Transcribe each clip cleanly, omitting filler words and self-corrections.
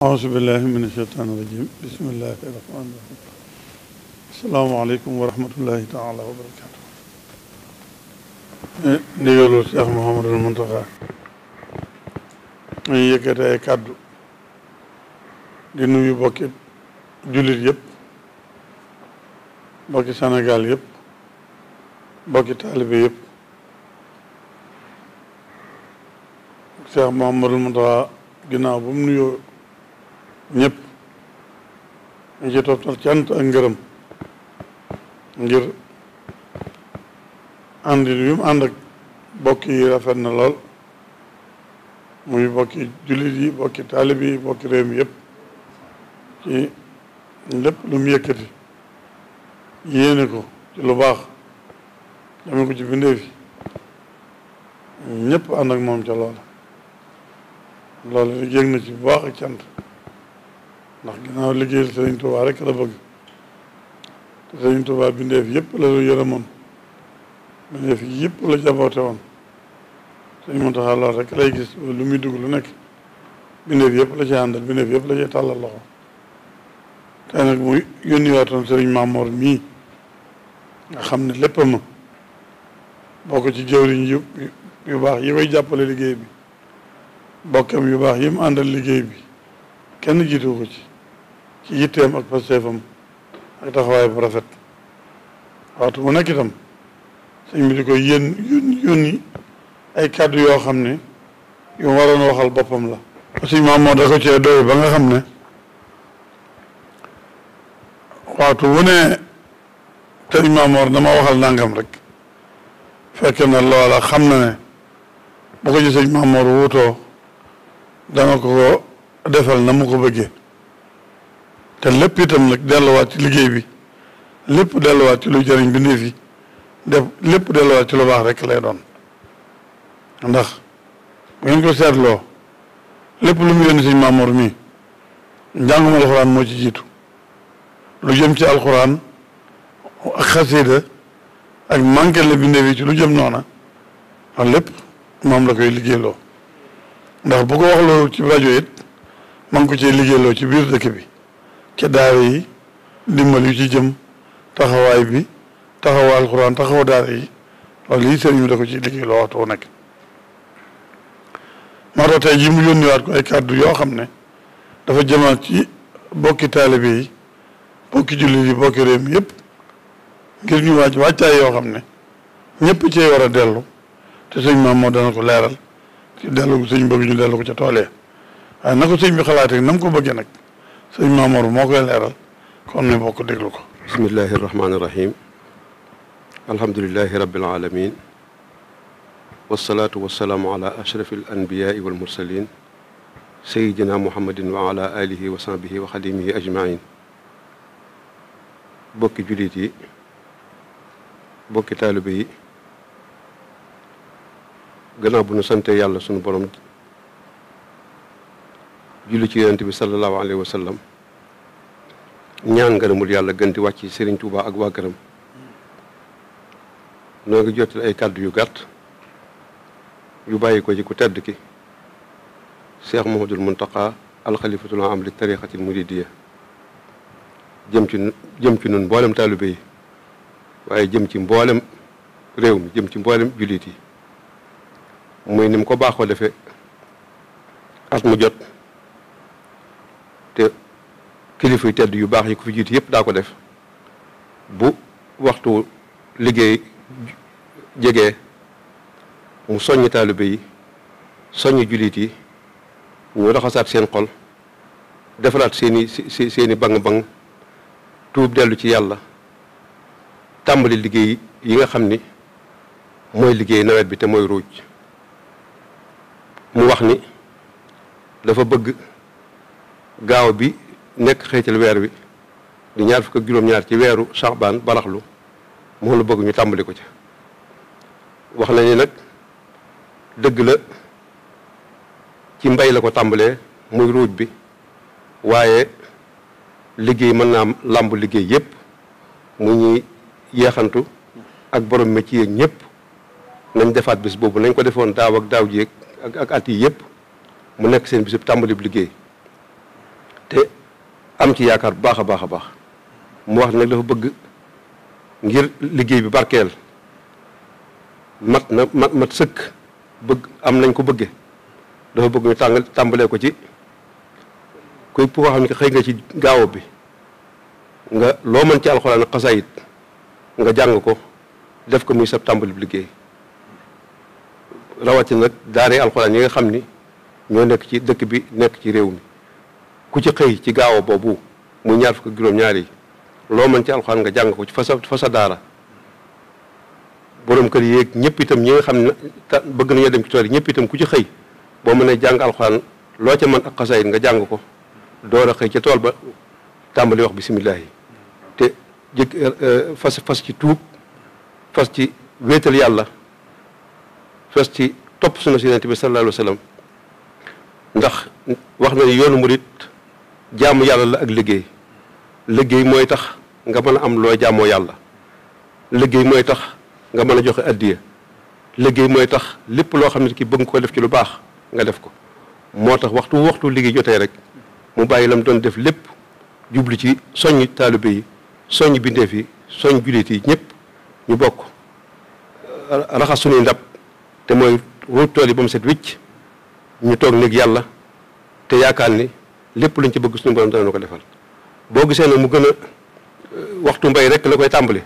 أعوذ بالله من الشيطان الرجيم بسم الله الرحمن الرحيم السلام عليكم ورحمة الله تعالى وبركاته ndigalu Cheikh Mouhamadul Mountakha ñu yëkkati ay kàddu di nuyu bokki jullit yëpp bokki Sénégal yëpp bokki taalibe yëpp Cheikh Mouhamadul Mountakha ginnaaw bu mu nuyoo ñëpp ñu ci toftal cant ak ngërëm ngir àndi yu mu ànd ak bokk yi rafet na lool muy bokki jullit yi bokki taalib yi bokki réew mi yëpp ci lépp lu mu yëkkati yéene ko ci lu baax dame ko ci bindeef yi ñëpp ànd ak moom ca loola loolu yëg na ci bu baax ak cant ndax ginnaaw liggéeyal Sëriñ Tuubaa rek la bëgg te Sëriñ Tuubaa bindeef yëpp la yërëmoon bindeef yëpp la jaboote woon Sëriñ Muntaxaa lool rek lay gis lu muy dugg lu nekk bindeef yëpp la ci àndal bindeef yëpp la ci tàllal loxo tey nag muy yónni waatoon Sëriñ Maamoor mii nga xam ne lépp ma bokk ci jëwriñ yu baax yi koy jàppale liggéey bi bokkam yu baax yi mu àndal liggéey bi kenn jiitu ko ci yitteem ak pasteefam ak taxawaay bu rafet waxtu bu nekk itam sëñ bi di koy yónni ay kàddu yoo xam ne yu waroon waxal boppam la sëñ maam moo da ko cee doy ba nga xam ne waxtu wu ne sëñ Maamoor dama waxal nangam rek fekk na loola xam na ne bu ko ci sëñ Maamoor wuutoo dana ko defal na mu ko bëggee te lépp itam nag delluwaat ci liggéey bi lépp delluwaat ci lu jëriñ bindeef yi lépp delluwaat ci lu baax rek lay doon ndax bu ngeen ko seetloo lépp lu mu yónni sëñ Maamoor mii njàngum alxuraan moo ci jiitu lu jëm ci alxuraan ak xasiida ak manqué la bindeef yi ci lu jëm noona loolu lépp moom la koy liggéeyloo ndax bu ko wax loolu ci rajo it ma ngi ko cee liggéeyloo ci biir dëkk bi ci daara yi dimbal yu ci jëm taxawaay bi taxawa alxuraan taxawa daara yi loolu yi sëriñ bi da ko ci liggéeyloo waxtu nekk moo tax tey ji mu yónniwaat ko ay kàddu yoo xam ne dafa jëmaat ci bokki taalibe yi bokki jullit yi bokki réew mi yëpp ngir ñu wàccaay yoo xam ne ñëpp cee war a dellu te sëñ maam moo dana ko leeral ci dellu sëñ bëgg ñu dellu ko ca toolee waaye na ko sëñ bi xalaatee na mu ko bëggee nag sëñ Maamoor moo koy leeral kon ne bokk déglu ko bismillahi irrahmani irrahim alhamdulilahi rabbil alamin wasalaatu wasalaamu ala ashrafi al anbiyai wal mursalin sayidina muhammadin wa ala alihi wa sahbihi wa xadimihi ajmain bokki jullit yi bokki taalibe yi gannaaw bu nu sante yàlla sunu borom julli ci yonent bi sallallahu alayhi wa sallam ñaan ngërëmul yàlla gën di wàcc Sëriñ Tuubaa ak waa këram noo ngi jottali ay kàddu yu gàtt yu bàyyi ko ci ku tedd ki Cheikh Mouhamadoul Mountakha alxalifatul aam li tariqatil muridiyya jëm ci nun mboolem taalibe yi waaye jëm ci mboolem réew mi jëm ci mboolem jullit yi muy ni mu ko baaxoo defee at mu jot te kilifa yu tedd yu baax yi ko fi jiitu yëpp daa ko def bu waxtu liggéey jegee mu soññi taalibe yi soññi jullit yi ñu raxasaat seen xol defaraat seeni bang-bang tuub dellu ci yàlla tàmbali liggéey yi nga xam ni mooy liggéey nawet bi te mooy ruuj mu wax ni dafa bëgg gaaw bi nekk xëytal weer wi di ñaar fukk ak juróom-ñaar ci weeru Saxbaan baraxlu moom la bëgg ñu tàmbali ko ca wax na ni nag dëgg la ci mbay la ko tàmbalee muy ruuj bi waaye liggéey mën naa làmb liggéey yépp mu ñuy yeexantu ak borom métier ñëpp nañ defaat bis boobu nañ ko defoon daaw ak daaw jéeg ak at yi yëpp mu nekk seen bisub tàmbali bu liggéey am ci yaakaar bu baax a baax a baax mu wax nag dafa bëgg ngir liggéey bi barkeel mat sëkk bëgg am nañ ko bëgge dafa bëgg ñu tàmbalee ko ci képp koo xam ne xëy nga ci gaaw bi nga loo mën ci alxuraan ak xasaayit nga jàng ko def ko muy sab tàmbali bi liggéey rawatina nag daaree alxuraan yi nga xam ni ñoo nekk ci dëkk bi nekk ci réew mi ku ci xëy ci gaaw boobu muy ñaar fukk ak juróom-ñaar yi loo mën ci alxuraan nga jàng ko ci fa sa daara borom kër yéeg ñëpp itam ñi nga xam ne bëgg nañoo dem ci tool yi ñëpp itam ku ci xëy boo mënee jàng alxuraan loo ca mën ak xasaayit nga jàng ko door a xëy ca tool ba tàmbali wax bisimilah yi te fas ci tuub fas ci wéetal yàlla fas ci topp sunna si Yonent bi sallallahu alayhi wa sallam ndax wax na ni yoonu murit jaamu yàlla la ak liggéey mooy tax nga mën a am loo jaamoo yàlla liggéey mooy tax nga mën a joxe addiya liggéey mooy tax lépp loo xam ne ki bëgg nga ko def ci lu baax nga def ko moo tax waxtu liggéey jotee rek mu bàyyi lam doon def lépp jublu ci soññ taalibe yi soññ bindeef yi soññ jullit yi ñëpp ñu bokk raxas suñuy ndab te mooy ruuj tool yi ba mu set wicc ñu toog néeg yàlla te yaakaar ni lépp luñ ci bëgg suñu borom dana ko defal boo gisee ne mu gën a waxtu mbay rek la koy tàmbali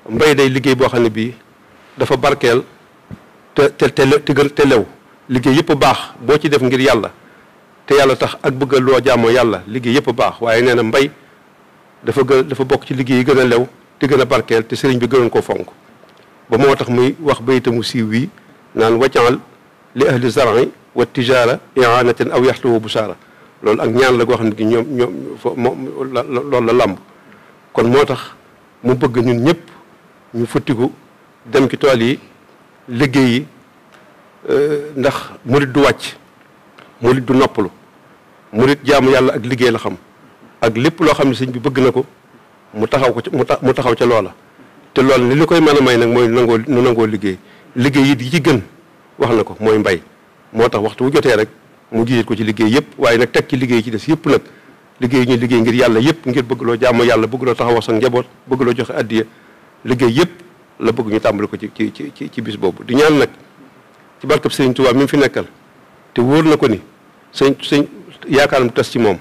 mbay day liggéey boo xam ne bii dafa barkeel te lew liggéey yëpp baax boo ci def ngir yàlla te yàlla tax ak bëgg loo jaamoo yàlla liggéey yëpp baax waaye nee na mbay dafa bokk ci liggéey yi gën a lew te gën a barkeel te sëriñ bi gënoon koo fonk ba moo tax muy wax baytamu siiw wi naan waccaal li ahli zar'i wa tijaara i'anatan aw yaxtuwu busaara loolu ak ñaan la goo xam ne gi loolu la làmb kon moo tax mu bëgg ñun ñëpp ñu futtiku dem ci tool yi liggéey yi ndax murit du wàcc murit du noppalu murit jaamu yàlla ak liggéey la xam ak lépp loo xam ne sëñ bi bëgg na ko mu taxaw ca loola te loolu li ñu koy mën a may nag mooy nu nangoo liggéey yi ci gën wax na ko mooy mbay moo tax waxtu wu jotee rek mu jiit ko ci liggéey yëpp waaye nag teg ci liggéey ci des yëpp nag liggéey ñuy liggéey ngir yàlla yëpp ngir bëgg loo jaamu yàlla bëgg loo taxaw sa njaboot bëgg loo joxe addiya liggéey yëpp la bëgg ñu tàmbali ko ci bis boobu di ñaan nag ci barkab sëriñ Tuubaa mi mu fi nekkal te wóor na ko ni sëñ yaakaaram tas ci moom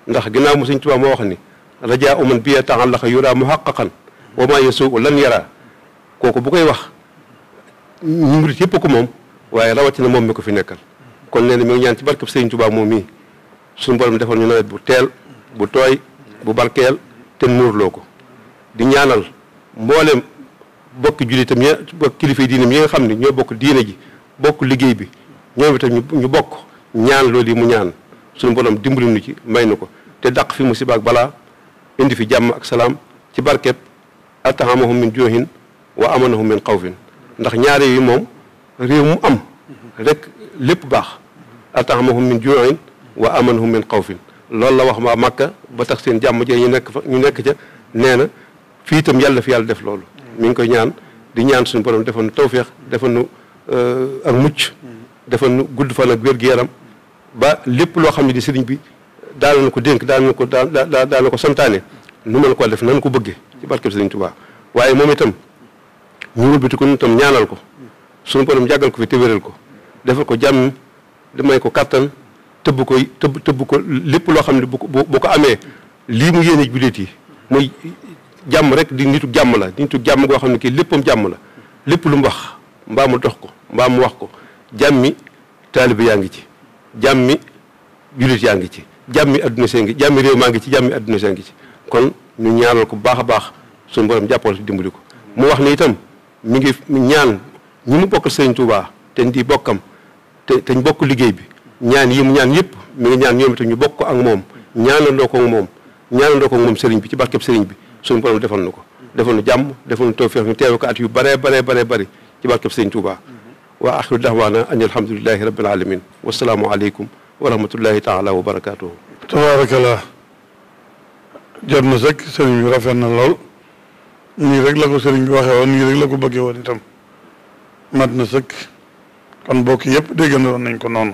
ndax ginnaaw mu sëñ Tuubaa moo wax ni rajaa uman biya ta'allaqa yura muhaqqaqan wa ma yasuu lan yara kooku bu koy wax ñu murit yëpp ko moom waaye rawatina moom mi ko fi nekkal kon nee na mi ngi ñaan ci barkab sëriñ Tuubaa moom mii suñu borom defal ñu nawet bu teel bu tooy bu barkeel te nuurloo ko di ñaanal mboolem bokki jullitam bokk kilifa yi diine yi nga xam ne ñoo bokk diine ji bokk liggéey bi ñoom itam ñu bokk ñaan loolu yi mu ñaan suñu borom dimbali nu ci may nu ko te dàq fi musiba ak balaa indi fi jàmm ak salaam ci barkeb atahamahum min juuhin wa amanahum min xawfin ndax ñaare yi moom réew mu am rek lépp baax atahamahum min juuhin wa amanahum min xawfin loolu la wax ma Makka ba tax seen jàmm jee ñu nekk ca nee na fii itam yàlla fi yàlla def loolu mi ngi koy ñaan di ñaan suñu borom defal nu tawféex defal nu ak mucc defal nu gudd fan ak wér-gu-yaram ba lépp loo xam ne di sëriñ bi daal na ko dénk daal na ko santaane nu mën koo def nan ko bëggee ci barkeb sëriñ Tuubaa waaye moom itam ñu wëlbati ko nu itam ñaanal ko suñu borom jàggal ko fi te wéral ko defal ko jàmm di may ko kattan tëbb ko lépp loo xam ne bu ko amee lii mu yéene jullit yi muy jàmm rek di nitu jàmm la nitu jàmm goo xam ne kii léppam jàmm la lépp lu mu wax mbaa mu dox ko mbaa mu wax ko jàmmi taalibe yaa ngi ci jàmmi jullit yaa ngi ci jàmmi adduna see ngi jàmmi réew maa ngi ci jàmmi adduna see ngi ci kon ñu ñaanal ko bu baax a baax suñu borom jàppal ci dimbali ko mu wax ni itam mi ngi ñaan ñi mu bokkal Sëriñ Tuubaa te di bokkam te ñu bokk liggéey bi ñaan yi mu ñaan yëpp mi ngi ñaan ñoom itam ñu bokk ko ak moom ñaanandoo ko ak moom sëriñ bi ci barkeb sëriñ bi suñu borom defal na ko defal nu jàmm defal nu tawfeex ñu teewe ko at yu bare ci barkeb sëriñ Tuubaa wa axiru da'waana an alhamdulillahi rabbil alamin wasalaamu aleykum wa rahmatullahi taala wa barakatuhu tabaarakallah jot na sëkk sëriñ bi rafet na lool nii rek la ko sëriñ bi waxee woon nii rek la ko bëggee woon itam mat na sëkk kon mbokk yëpp déggandoon nañ ko noonu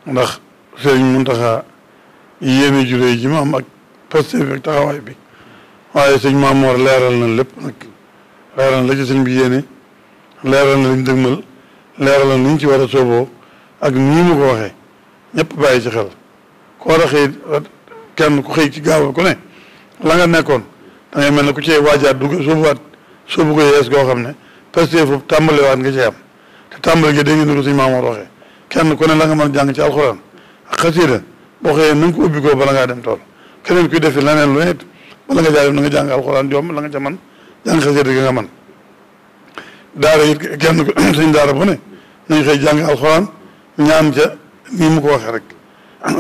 ndax sëriñ Muntaxa yéene juree ji ma am ak posté bi ak taxawaay bi waaye sëñ Maamoor leeral na lépp nag leeral na la ci sëñ bi yéene leeral na liñ dëgmal leeral na niñ ci war a sooboo ak nii mu ko waxee ñëpp bàyyi ci xel ku war a xëy kenn ku xëy ci gaawal ku ne la nga nekkoon da ngay mel ne ku cee waajaat dugg soobu ko yees goo xam ne posté foofu tàmbaliwaat nga cee am te tàmbali gi dégg ngeen ni ko sëñ Maamoor waxee kenn ku ne la nga mën jàng ci alxuraan ak xasiida boo xëyee na nga ko ubbi ko bala ngaa dem tool keneen kuy defi leneen lu nekk bala nga jaay na nga jàng alxuraan jom la nga ca man jàng xasiida gi nga man daara it kenn ko sëñ daara bu ne nañ xëy jàng alxuraan ñaan ca nii mu ko waxee rek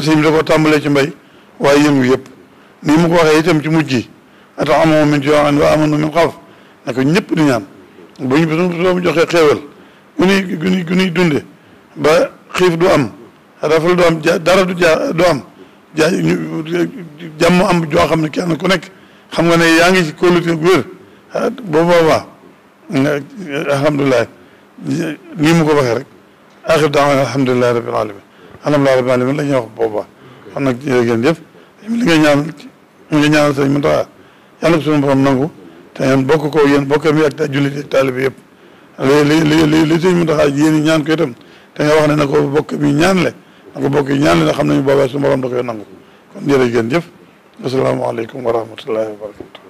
sëñ bi da ko tàmbalee ci mbay waaye yëngu yëpp nii mu ko waxee itam ci mujj gi atax amoo min juu'in wa aamanu min xawf ne ko ñëpp di ñaan bu ñu soo mu joxee xéewal gu nuy dunde ba xiif du am rafal du am dara du am jàmm am joo xam ne kenn ku nekk xam nga ne yaa ngi ci kóolute gu wér boo boobaa alhamdulilah nii mu ko waxee rek axir daawana alhamdulilahi rabbil alamin alhamdulilahi rabbil alamin la ñuy wax boobaa kon nag jërë ngeen jëf li nga ñaanal sëñ Muntaxa yàlla ko suñu borom nangu te ngeen bokk ko yéen bokkam yi ak jullit ak taalibe yëpp li sëñ Muntaxa yéen ñaan ko itam te nga wax ne na ko bokk bi ñaan le na ko bokk yi ñaan le na xam nañu boobaa suñu borom da koy nangu kon jërë ngeen jëf asalaamaaleykum wa rahmatullahi wa barakatu